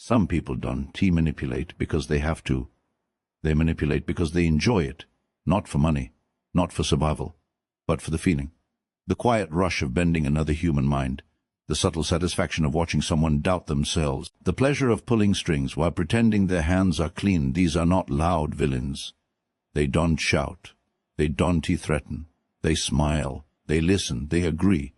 Some people don't manipulate because they have to. They manipulate because they enjoy it, not for money, not for survival, but for the feeling. The quiet rush of bending another human mind, the subtle satisfaction of watching someone doubt themselves, the pleasure of pulling strings while pretending their hands are clean. These are not loud villains. They don't shout. They don't threaten. They smile. They listen. They agree.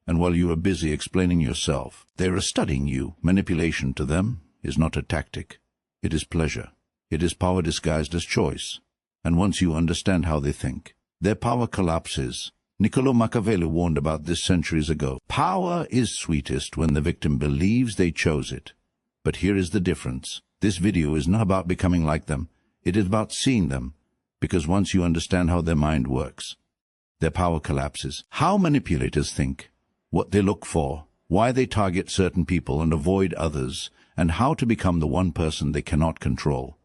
And while you are busy explaining yourself, they are studying you. Manipulation to them is not a tactic. It is pleasure. It is power disguised as choice. And once you understand how they think, their power collapses. Niccolò Machiavelli warned about this centuries ago. Power is sweetest when the victim believes they chose it. But here is the difference. This video is not about becoming like them. It is about seeing them. Because once you understand how their mind works, their power collapses. How manipulators think, what they look for, why they target certain people and avoid others, and how to become the one person they cannot control.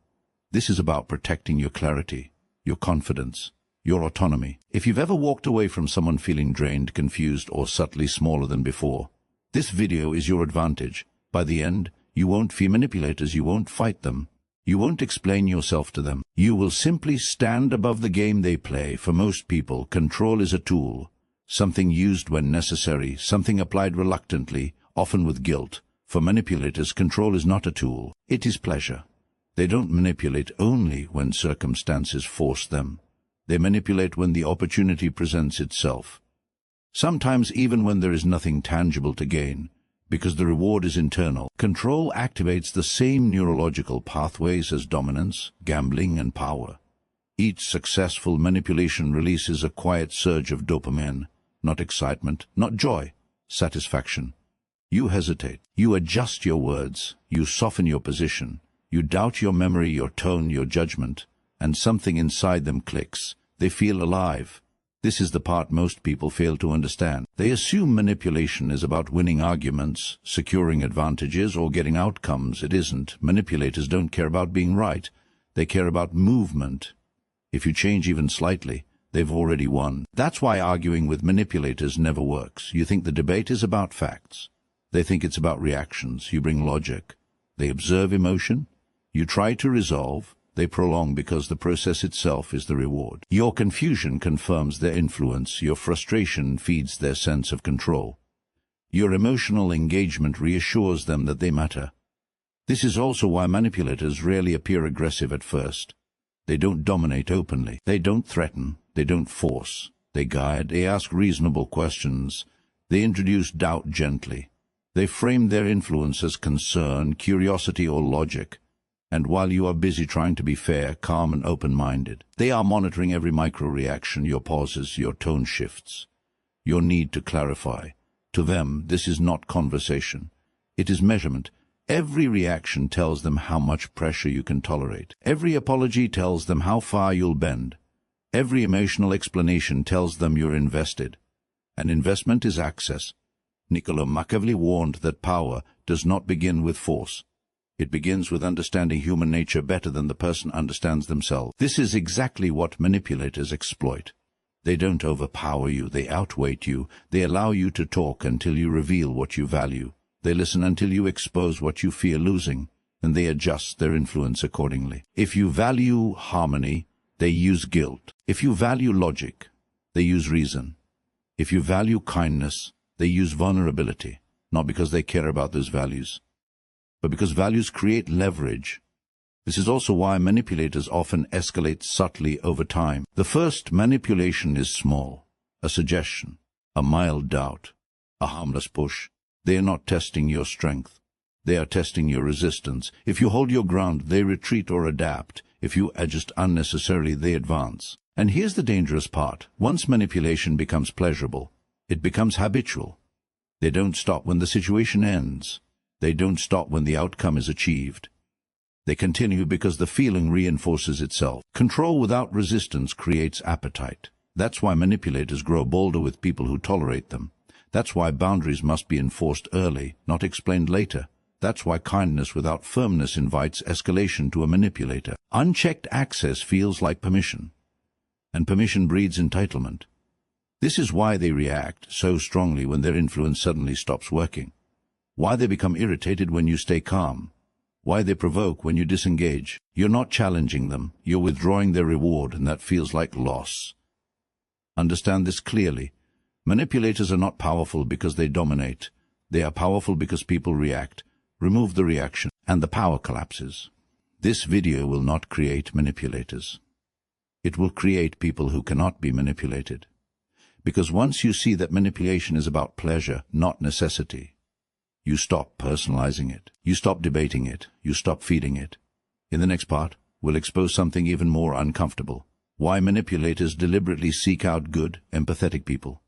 This is about protecting your clarity, your confidence, your autonomy. If you've ever walked away from someone feeling drained, confused, or subtly smaller than before, this video is your advantage. By the end, you won't fear manipulators, you won't fight them. You won't explain yourself to them. You will simply stand above the game they play. For most people, control is a tool, something used when necessary, something applied reluctantly, often with guilt. For manipulators, control is not a tool. It is pleasure. They don't manipulate only when circumstances force them. They manipulate when the opportunity presents itself. Sometimes even when there is nothing tangible to gain, because the reward is internal. Control activates the same neurological pathways as dominance, gambling, and power. Each successful manipulation releases a quiet surge of dopamine, not excitement, not joy, satisfaction. You hesitate. You adjust your words. You soften your position. You doubt your memory, your tone, your judgment, and something inside them clicks. They feel alive. This is the part most people fail to understand. They assume manipulation is about winning arguments, securing advantages, or getting outcomes. It isn't. Manipulators don't care about being right. They care about movement. If you change even slightly, they've already won. That's why arguing with manipulators never works. You think the debate is about facts. They think it's about reactions. You bring logic. They observe emotion. You try to resolve. They prolong because the process itself is the reward. Your confusion confirms their influence. Your frustration feeds their sense of control. Your emotional engagement reassures them that they matter. This is also why manipulators rarely appear aggressive at first. They don't dominate openly. They don't threaten. They don't force. They guide. They ask reasonable questions. They introduce doubt gently. They frame their influence as concern, curiosity, or logic. And while you are busy trying to be fair, calm, and open-minded, they are monitoring every micro-reaction, your pauses, your tone shifts, your need to clarify. To them, this is not conversation. It is measurement. Every reaction tells them how much pressure you can tolerate. Every apology tells them how far you'll bend. Every emotional explanation tells them you're invested. And investment is access. Niccolò Machiavelli warned that power does not begin with force. It begins with understanding human nature better than the person understands themselves. This is exactly what manipulators exploit. They don't overpower you, they outweight you. They allow you to talk until you reveal what you value. They listen until you expose what you fear losing, and they adjust their influence accordingly. If you value harmony, they use guilt. If you value logic, they use reason. If you value kindness, they use vulnerability, not because they care about those values, but because values create leverage. This is also why manipulators often escalate subtly over time. The first manipulation is small, a suggestion, a mild doubt, a harmless push. They are not testing your strength. They are testing your resistance. If you hold your ground, they retreat or adapt. If you adjust unnecessarily, they advance. And here's the dangerous part. Once manipulation becomes pleasurable, it becomes habitual. They don't stop when the situation ends. They don't stop when the outcome is achieved. They continue because the feeling reinforces itself. Control without resistance creates appetite. That's why manipulators grow bolder with people who tolerate them. That's why boundaries must be enforced early, not explained later. That's why kindness without firmness invites escalation to a manipulator. Unchecked access feels like permission, and permission breeds entitlement. This is why they react so strongly when their influence suddenly stops working. Why they become irritated when you stay calm. why they provoke when you disengage. You're not challenging them, you're withdrawing their reward, and that feels like loss. Understand this clearly. Manipulators are not powerful because they dominate. They are powerful because people react. Remove the reaction, and the power collapses. This video will not create manipulators. It will create people who cannot be manipulated. Because once you see that manipulation is about pleasure, not necessity, you stop personalizing it. You stop debating it. You stop feeding it. In the next part, we'll expose something even more uncomfortable. Why manipulators deliberately seek out good, empathetic people.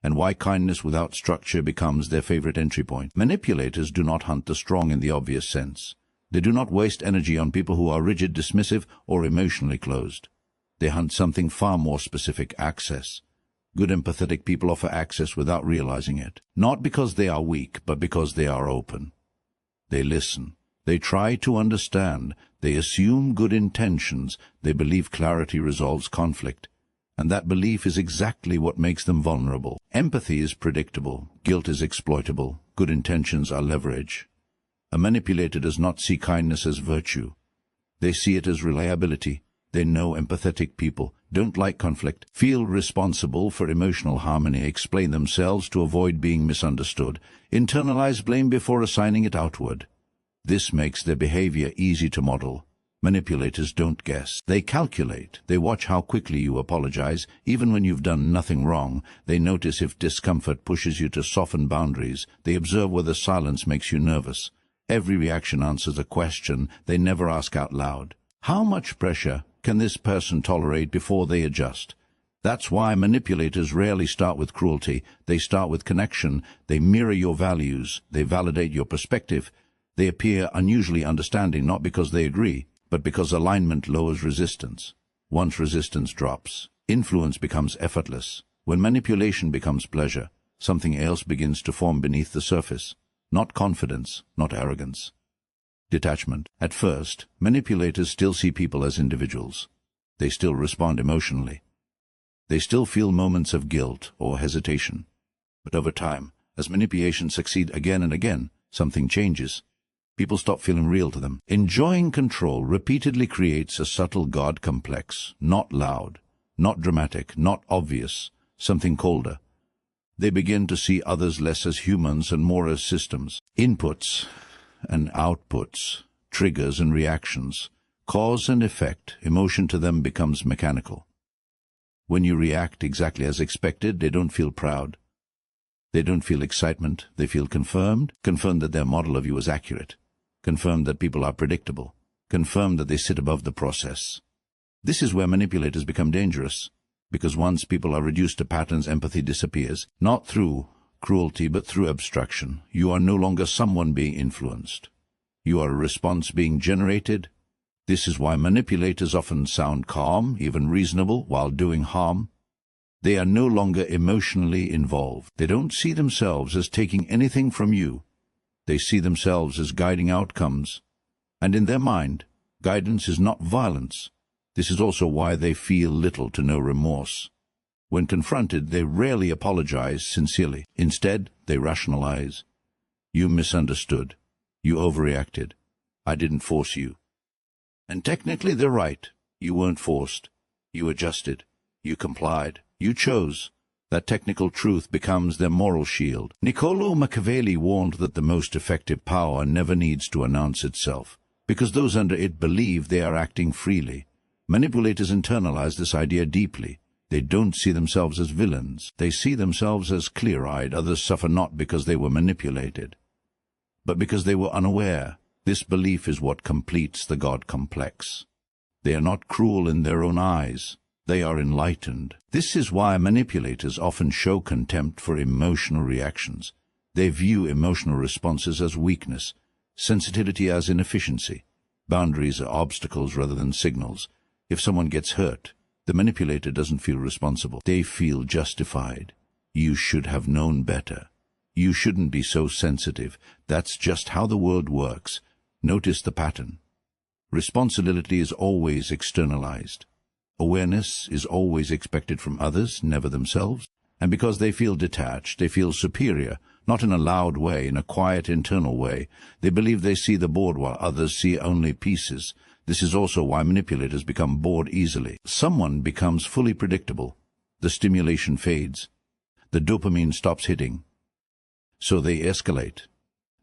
And why kindness without structure becomes their favorite entry point. Manipulators do not hunt the strong in the obvious sense. They do not waste energy on people who are rigid, dismissive, or emotionally closed. They hunt something far more specific: access. Good empathetic people offer access without realizing it. Not because they are weak, but because they are open. They listen. They try to understand. They assume good intentions. They believe clarity resolves conflict. And that belief is exactly what makes them vulnerable. Empathy is predictable. Guilt is exploitable. Good intentions are leverage. A manipulator does not see kindness as virtue. They see it as reliability. They know empathetic people don't like conflict, feel responsible for emotional harmony, explain themselves to avoid being misunderstood, internalize blame before assigning it outward. This makes their behavior easy to model. Manipulators don't guess. They calculate. They watch how quickly you apologize, even when you've done nothing wrong. They notice if discomfort pushes you to soften boundaries. They observe whether silence makes you nervous. Every reaction answers a question they never ask out loud. How much pressure can this person tolerate before they adjust? That's why manipulators rarely start with cruelty. They start with connection. They mirror your values. They validate your perspective. They appear unusually understanding, not because they agree, but because alignment lowers resistance. Once resistance drops, influence becomes effortless. When manipulation becomes pleasure, something else begins to form beneath the surface. Not confidence, not arrogance. Detachment. At first, manipulators still see people as individuals. They still respond emotionally. They still feel moments of guilt or hesitation. But over time, as manipulations succeed again and again, something changes. People stop feeling real to them. Enjoying control repeatedly creates a subtle God complex, not loud, not dramatic, not obvious, something colder. They begin to see others less as humans and more as systems. Inputs and outputs, triggers and reactions, cause and effect. Emotion to them becomes mechanical. When you react exactly as expected, they don't feel proud. They don't feel excitement. They feel confirmed that their model of you is accurate, confirmed that people are predictable, confirmed that they sit above the process. This is where manipulators become dangerous, because once people are reduced to patterns, empathy disappears, not through cruelty, but through abstraction. You are no longer someone being influenced. You are a response being generated. This is why manipulators often sound calm, even reasonable, while doing harm. They are no longer emotionally involved. They don't see themselves as taking anything from you. They see themselves as guiding outcomes. And in their mind, guidance is not violence. This is also why they feel little to no remorse. When confronted, they rarely apologize sincerely. Instead, they rationalize. You misunderstood. You overreacted. I didn't force you. And technically they're right. You weren't forced. You adjusted. You complied. You chose. That technical truth becomes their moral shield. Niccolò Machiavelli warned that the most effective power never needs to announce itself, because those under it believe they are acting freely. Manipulators internalize this idea deeply. They don't see themselves as villains. They see themselves as clear-eyed. Others suffer not because they were manipulated, but because they were unaware. This belief is what completes the God complex. They are not cruel in their own eyes. They are enlightened. This is why manipulators often show contempt for emotional reactions. They view emotional responses as weakness, sensitivity as inefficiency. Boundaries are obstacles rather than signals. If someone gets hurt, the manipulator doesn't feel responsible. They feel justified. You should have known better. You shouldn't be so sensitive. That's just how the world works. Notice the pattern. Responsibility is always externalized. Awareness is always expected from others, never themselves. And because they feel detached, they feel superior, not in a loud way, in a quiet internal way. They believe they see the board while others see only pieces. This is also why manipulators become bored easily. Someone becomes fully predictable. The stimulation fades. The dopamine stops hitting. So they escalate.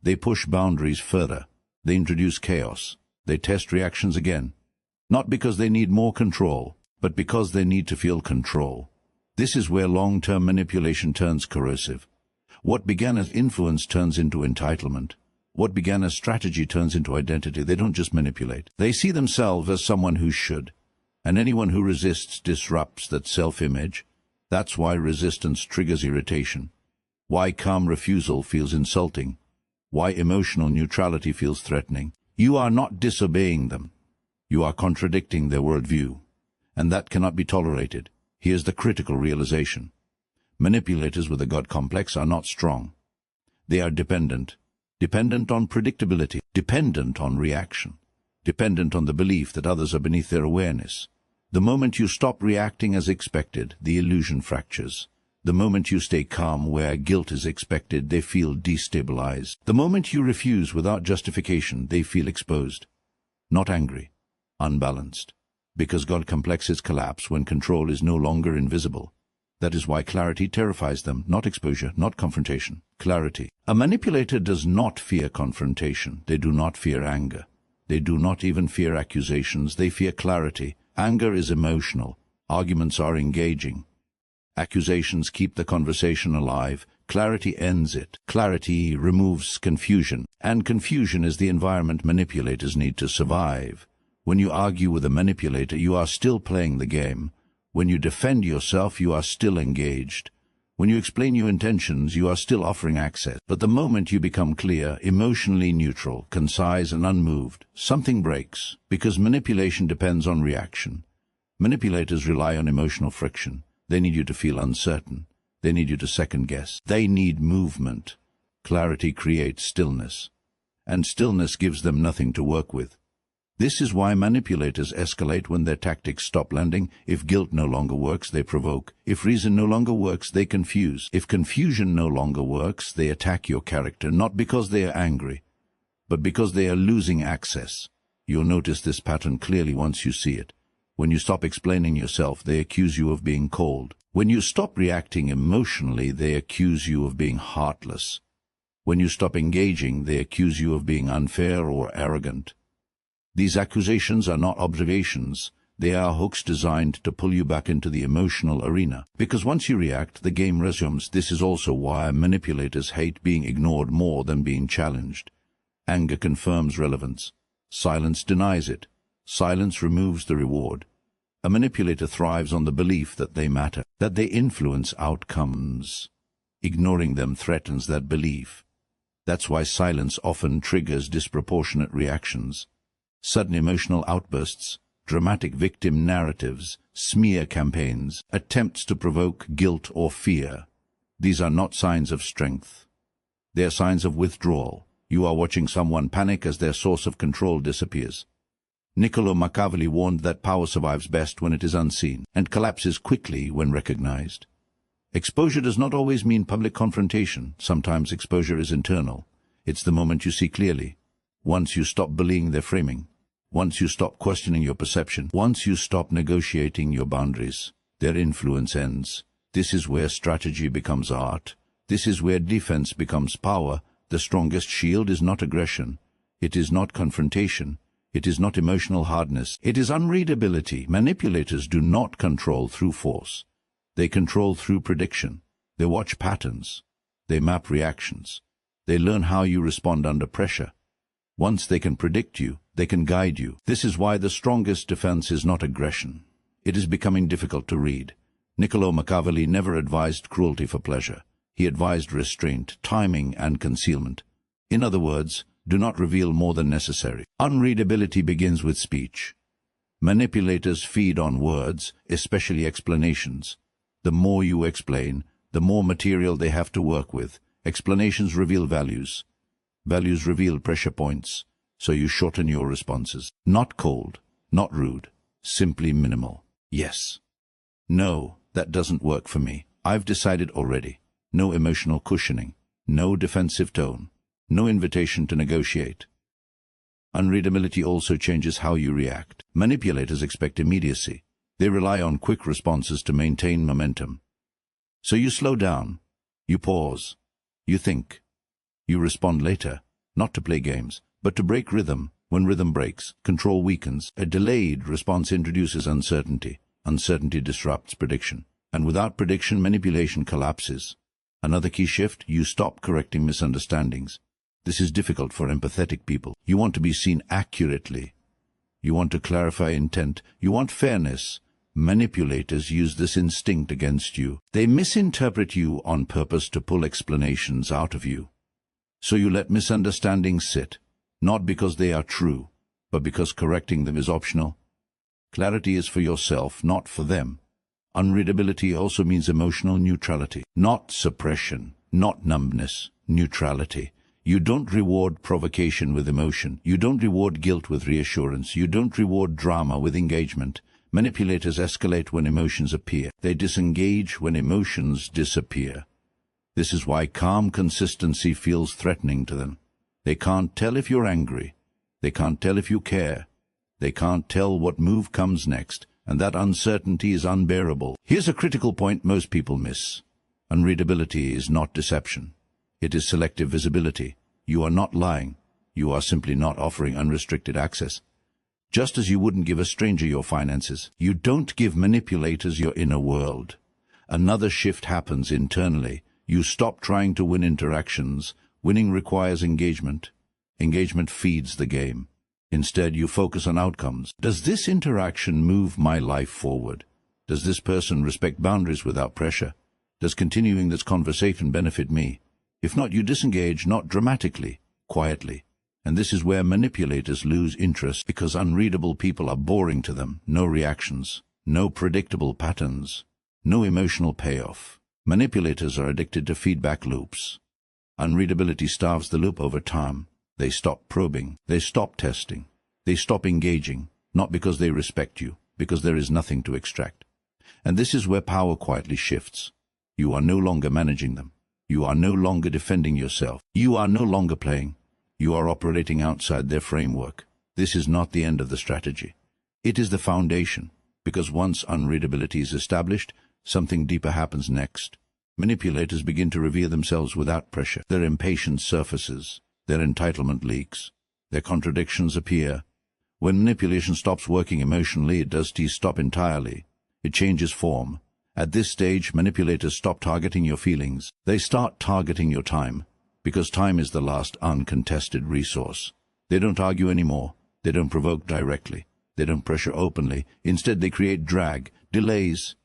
They push boundaries further. They introduce chaos. They test reactions again. Not because they need more control, but because they need to feel control. This is where long-term manipulation turns corrosive. What began as influence turns into entitlement. What began as strategy turns into identity. They don't just manipulate. They see themselves as someone who should. And anyone who resists disrupts that self-image. That's why resistance triggers irritation. Why calm refusal feels insulting. Why emotional neutrality feels threatening. You are not disobeying them. You are contradicting their worldview. And that cannot be tolerated. Here's the critical realization. Manipulators with a God complex are not strong. They are dependent. Dependent on predictability. Dependent on reaction. Dependent on the belief that others are beneath their awareness. The moment you stop reacting as expected, the illusion fractures. The moment you stay calm where guilt is expected, they feel destabilized. The moment you refuse without justification, they feel exposed. Not angry. Unbalanced. Because God complexes collapse when control is no longer invisible. That is why clarity terrifies them, not exposure, not confrontation. Clarity. A manipulator does not fear confrontation. They do not fear anger. They do not even fear accusations. They fear clarity. Anger is emotional. Arguments are engaging. Accusations keep the conversation alive. Clarity ends it. Clarity removes confusion. And confusion is the environment manipulators need to survive. When you argue with a manipulator, you are still playing the game. When you defend yourself, you are still engaged. When you explain your intentions, you are still offering access. But the moment you become clear, emotionally neutral, concise and unmoved, something breaks, because manipulation depends on reaction. Manipulators rely on emotional friction. They need you to feel uncertain. They need you to second-guess. They need movement. Clarity creates stillness. And stillness gives them nothing to work with. This is why manipulators escalate when their tactics stop landing. If guilt no longer works, they provoke. If reason no longer works, they confuse. If confusion no longer works, they attack your character, not because they are angry, but because they are losing access. You'll notice this pattern clearly once you see it. When you stop explaining yourself, they accuse you of being cold. When you stop reacting emotionally, they accuse you of being heartless. When you stop engaging, they accuse you of being unfair or arrogant. These accusations are not observations. They are hooks designed to pull you back into the emotional arena. Because once you react, the game resumes. This is also why manipulators hate being ignored more than being challenged. Anger confirms relevance. Silence denies it. Silence removes the reward. A manipulator thrives on the belief that they matter, that they influence outcomes. Ignoring them threatens that belief. That's why silence often triggers disproportionate reactions. Sudden emotional outbursts, dramatic victim narratives, smear campaigns, attempts to provoke guilt or fear. These are not signs of strength. They are signs of withdrawal. You are watching someone panic as their source of control disappears. Niccolò Machiavelli warned that power survives best when it is unseen, and collapses quickly when recognized. Exposure does not always mean public confrontation. Sometimes exposure is internal. It's the moment you see clearly. Once you stop bullying their framing. Once you stop questioning your perception. Once you stop negotiating your boundaries. Their influence ends. This is where strategy becomes art. This is where defense becomes power. The strongest shield is not aggression. It is not confrontation. It is not emotional hardness. It is unreadability. Manipulators do not control through force. They control through prediction. They watch patterns. They map reactions. They learn how you respond under pressure. Once they can predict you, they can guide you. This is why the strongest defense is not aggression. It is becoming difficult to read. Niccolò Machiavelli never advised cruelty for pleasure. He advised restraint, timing, and concealment. In other words, do not reveal more than necessary. Unreadability begins with speech. Manipulators feed on words, especially explanations. The more you explain, the more material they have to work with. Explanations reveal values. Values reveal pressure points, so you shorten your responses. Not cold, not rude, simply minimal. Yes. No, that doesn't work for me. I've decided already. No emotional cushioning. no defensive tone, no invitation to negotiate. Unreadability also changes how you react. Manipulators expect immediacy. They rely on quick responses to maintain momentum. So you slow down, you pause, you think, you respond later, not to play games, but to break rhythm. When rhythm breaks, control weakens. A delayed response introduces uncertainty. Uncertainty disrupts prediction. And without prediction, manipulation collapses. Another key shift, you stop correcting misunderstandings. This is difficult for empathetic people. You want to be seen accurately. You want to clarify intent. You want fairness. Manipulators use this instinct against you. They misinterpret you on purpose to pull explanations out of you. So you let misunderstandings sit, not because they are true, but because correcting them is optional. Clarity is for yourself, not for them. Unreadability also means emotional neutrality, not suppression, not numbness, neutrality. You don't reward provocation with emotion. You don't reward guilt with reassurance. You don't reward drama with engagement. Manipulators escalate when emotions appear. They disengage when emotions disappear. This is why calm consistency feels threatening to them. They can't tell if you're angry. They can't tell if you care. They can't tell what move comes next, and that uncertainty is unbearable. Here's a critical point most people miss. Unreadability is not deception. It is selective visibility. You are not lying. You are simply not offering unrestricted access. Just as you wouldn't give a stranger your finances, you don't give manipulators your inner world. Another shift happens internally. You stop trying to win interactions. Winning requires engagement. Engagement feeds the game. Instead, you focus on outcomes. Does this interaction move my life forward? Does this person respect boundaries without pressure? Does continuing this conversation benefit me? If not, you disengage, not dramatically, quietly. And this is where manipulators lose interest, because unreadable people are boring to them. No reactions, no predictable patterns, no emotional payoff. Manipulators are addicted to feedback loops. Unreadability starves the loop over time. They stop probing, they stop testing, they stop engaging, not because they respect you, because there is nothing to extract. And this is where power quietly shifts. You are no longer managing them. You are no longer defending yourself. You are no longer playing. You are operating outside their framework. This is not the end of the strategy. It is the foundation, because once unreadability is established, something deeper happens next. Manipulators begin to reveal themselves without pressure. Their impatience surfaces. Their entitlement leaks. Their contradictions appear. When manipulation stops working emotionally, it does stop entirely. It changes form. At this stage, manipulators stop targeting your feelings. They start targeting your time, because time is the last uncontested resource. They don't argue anymore. They don't provoke directly. They don't pressure openly. Instead, they create drag, delays,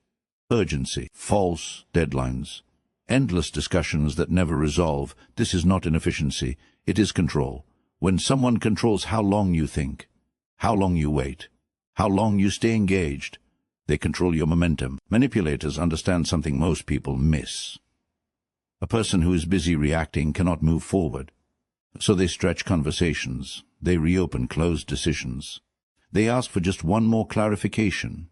urgency, false deadlines, endless discussions that never resolve. This is not inefficiency. It is control. When someone controls how long you think, how long you wait, how long you stay engaged, they control your momentum. Manipulators understand something most people miss. A person who is busy reacting cannot move forward. So they stretch conversations. They reopen closed decisions. They ask for just one more clarification,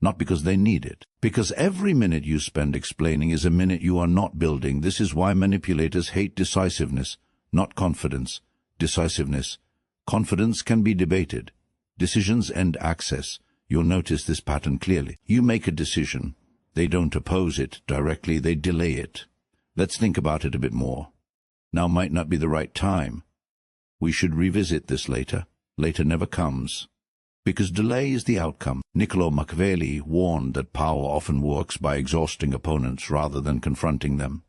not because they need it. Because every minute you spend explaining is a minute you are not building. This is why manipulators hate decisiveness, not confidence. Decisiveness. Confidence can be debated. Decisions end access. You'll notice this pattern clearly. You make a decision. They don't oppose it directly, they delay it. Let's think about it a bit more. Now might not be the right time. We should revisit this later. Later never comes. Because delay is the outcome. Niccolò Machiavelli warned that power often works by exhausting opponents rather than confronting them.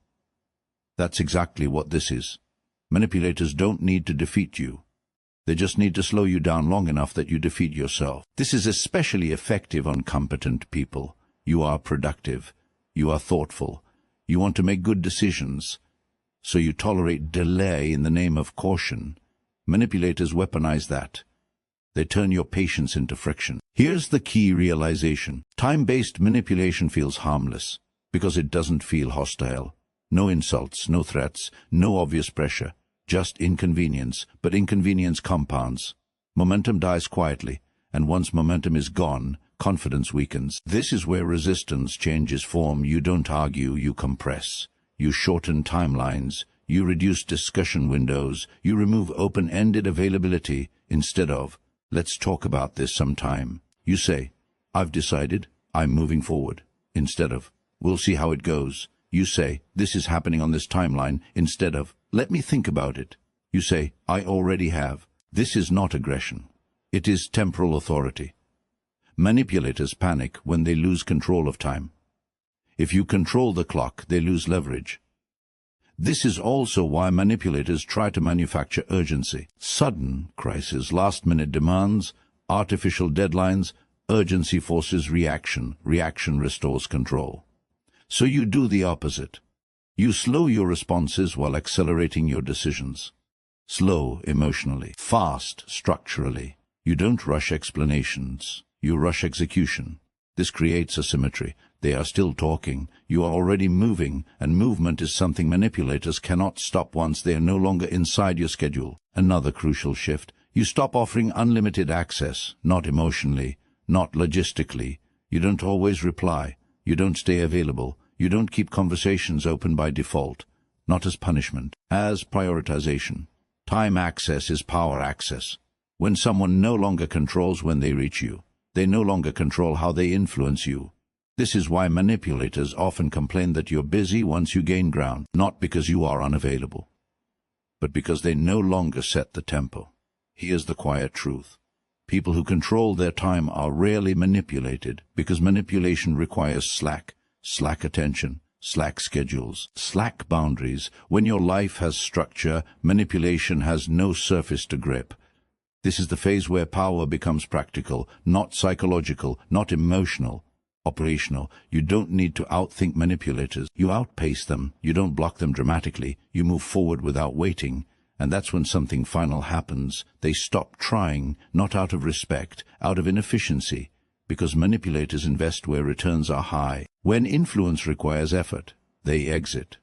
That's exactly what this is. Manipulators don't need to defeat you. They just need to slow you down long enough that you defeat yourself. This is especially effective on competent people. You are productive. You are thoughtful. You want to make good decisions. So you tolerate delay in the name of caution. Manipulators weaponize that. They turn your patience into friction. Here's the key realization. Time-based manipulation feels harmless because it doesn't feel hostile. No insults, no threats, no obvious pressure. Just inconvenience, but inconvenience compounds. Momentum dies quietly, and once momentum is gone, confidence weakens. This is where resistance changes form. You don't argue, you compress. You shorten timelines. You reduce discussion windows. You remove open-ended availability instead of, let's talk about this sometime. You say, I've decided, I'm moving forward, instead of, we'll see how it goes. You say, this is happening on this timeline, instead of, let me think about it. You say, I already have. This is not aggression. It is temporal authority. Manipulators panic when they lose control of time. If you control the clock, they lose leverage. This is also why manipulators try to manufacture urgency. Sudden crisis, last-minute demands, artificial deadlines. Urgency forces reaction. Reaction restores control. So you do the opposite. You slow your responses while accelerating your decisions. Slow emotionally, fast structurally. You don't rush explanations. You rush execution. This creates asymmetry. They are still talking. You are already moving, and movement is something manipulators cannot stop once they are no longer inside your schedule. Another crucial shift. You stop offering unlimited access, not emotionally, not logistically. You don't always reply. You don't stay available. You don't keep conversations open by default, not as punishment, as prioritization. Time access is power access. When someone no longer controls when they reach you, they no longer control how they influence you. This is why manipulators often complain that you're busy once you gain ground, not because you are unavailable, but because they no longer set the tempo. Here's the quiet truth. People who control their time are rarely manipulated because manipulation requires slack attention, slack schedules, slack boundaries. When your life has structure, manipulation has no surface to grip. This is the phase where power becomes practical, not psychological, not emotional, operational. You don't need to outthink manipulators. You outpace them. You don't block them dramatically. You move forward without waiting. And that's when something final happens. They stop trying, not out of respect, out of inefficiency, because manipulators invest where returns are high. When influence requires effort, they exit.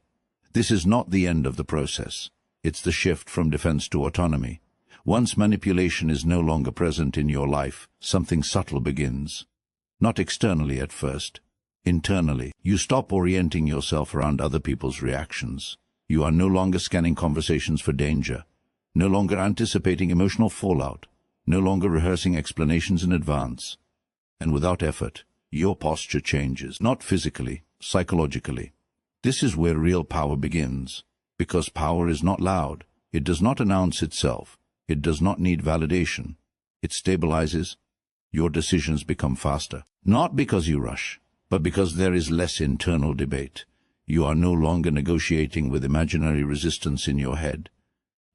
This is not the end of the process. It's the shift from defense to autonomy. Once manipulation is no longer present in your life, something subtle begins. Not externally at first. Internally, you stop orienting yourself around other people's reactions. You are no longer scanning conversations for danger, no longer anticipating emotional fallout, no longer rehearsing explanations in advance. And without effort, your posture changes, not physically, psychologically. This is where real power begins, because power is not loud. It does not announce itself. It does not need validation. It stabilizes. Your decisions become faster, not because you rush, but because there is less internal debate. You are no longer negotiating with imaginary resistance in your head.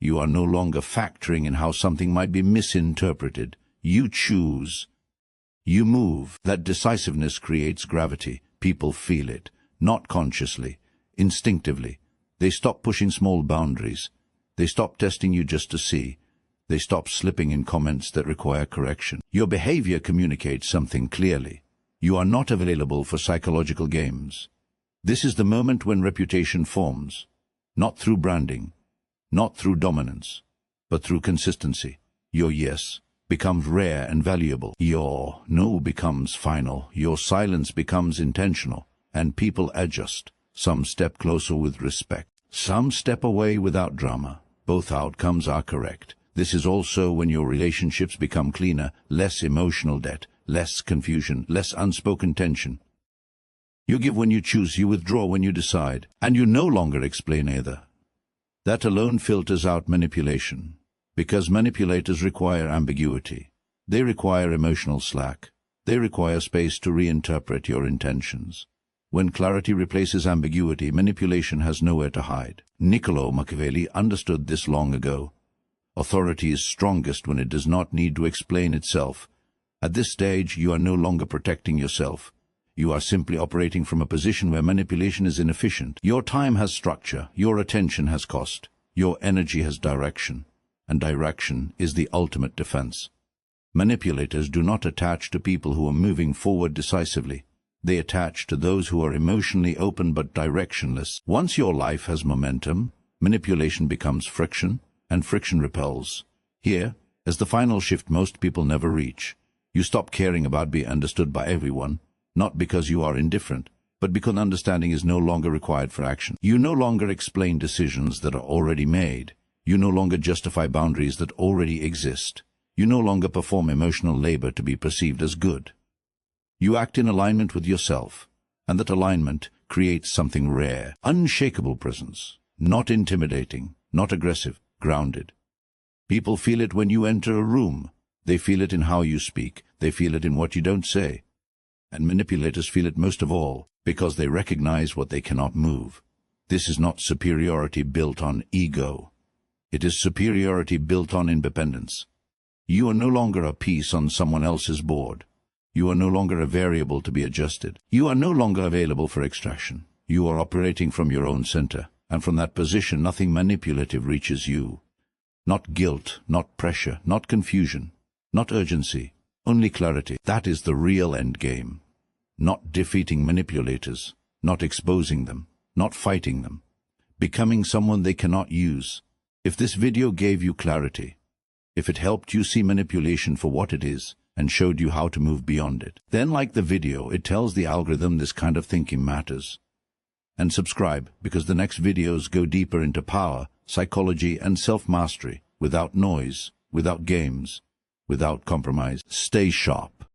You are no longer factoring in how something might be misinterpreted. You choose. You move. That decisiveness creates gravity. People feel it, not consciously, instinctively. They stop pushing small boundaries. They stop testing you just to see. They stop slipping in comments that require correction. Your behavior communicates something clearly. You are not available for psychological games. This is the moment when reputation forms, not through branding, not through dominance, but through consistency. Your yes becomes rare and valuable. Your no becomes final. Your silence becomes intentional. And people adjust. Some step closer with respect. Some step away without drama. Both outcomes are correct. This is also when your relationships become cleaner, less emotional debt, less confusion, less unspoken tension. You give when you choose, you withdraw when you decide, and you no longer explain either. That alone filters out manipulation, because manipulators require ambiguity. They require emotional slack. They require space to reinterpret your intentions. When clarity replaces ambiguity, manipulation has nowhere to hide. Niccolò Machiavelli understood this long ago. Authority is strongest when it does not need to explain itself. At this stage, you are no longer protecting yourself. You are simply operating from a position where manipulation is inefficient. Your time has structure, your attention has cost, your energy has direction, and direction is the ultimate defense. Manipulators do not attach to people who are moving forward decisively. They attach to those who are emotionally open but directionless. Once your life has momentum, manipulation becomes friction, and friction repels. Here, as the final shift most people never reach, you stop caring about being understood by everyone, not because you are indifferent, but but because understanding is no longer required for action. You no longer explain decisions that are already made. You no longer justify boundaries that already exist. You no longer perform emotional labor to be perceived as good. You act in alignment with yourself, and that alignment creates something rare, unshakable presence, not intimidating, not aggressive, grounded. People feel it when you enter a room. They feel it in how you speak. They feel it in what you don't say. And manipulators feel it most of all, because they recognize what they cannot move. This is not superiority built on ego. It is superiority built on independence. You are no longer a piece on someone else's board. You are no longer a variable to be adjusted. You are no longer available for extraction. You are operating from your own center, and from that position nothing manipulative reaches you. Not guilt, not pressure, not confusion, not urgency, only clarity. That is the real end game. Not defeating manipulators, not exposing them, not fighting them. Becoming someone they cannot use. If this video gave you clarity, if it helped you see manipulation for what it is, and showed you how to move beyond it, then like the video, it tells the algorithm this kind of thinking matters. And subscribe, because the next videos go deeper into power, psychology, and self-mastery, without noise, without games, without compromise. Stay sharp.